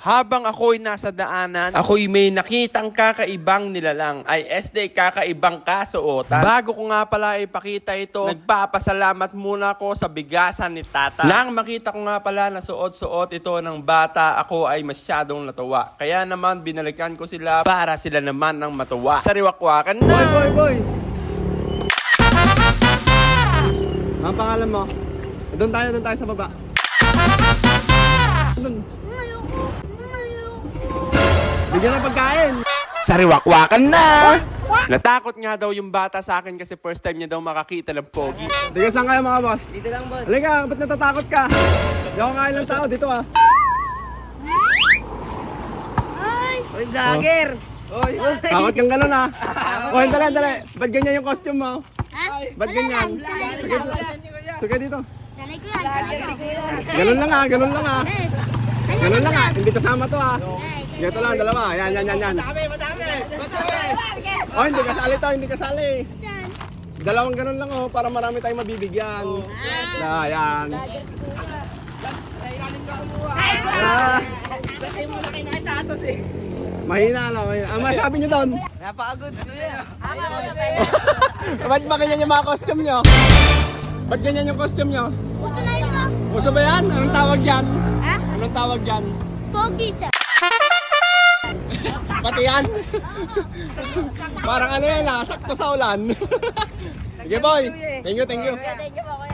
Habang ako'y nasa daanan, ako'y may nakitang kakaibang nilalang, ay SD kakaibang kasuotan. Bago ko nga pala ipakita ito, nagpapasalamat muna ako sa bigasan ni Tata. Nang makita ko nga pala na suot-suot ito ng bata, ako ay masyadong natuwa. Kaya naman binalikan ko sila para sila naman ang matuwa. Sariwakwakan na! Boys! Ang pangalan mo? Doon tayo sa baba. Doon. Bigyan ng pagkain. Sariwakwakan na! Natakot nga daw yung bata sa akin kasi first time niya daw makakita ng pogi. Diga, saan kayo mga boss? Dito lang, boss. Halika, ba't natatakot ka? Hindi ako kain ng tao dito ah. Uy, vlogger! Uy, Takot kang ganun ah. O, dali. Ba't ganyan yung costume mo? Ba't ganyan? Sige dito. Sanay ko yan. Ganun lang ah. Ganun lang ah. Hindi kasama to ah. Ganito lang, dalawa. Yan. madami! Oh, hindi kasali to. Saan? Dalawang ganun lang oh, para marami tayong mabibigyan. Yan. Kasi mo na kinakitatos eh. Mahina. Ang masabi niyo doon? Napaka-good kuya. Ba't ba ganyan yung mga costume nyo? Ba't ganyan yung costume nyo? Uso na ito. Uso ba yan? Anong tawag yan? Ha? Anong tawag yan? Pogi siya. Pati yan? Parang ano yan ah, sakto sa ulan. Sige boy, thank you. Thank you po kuya.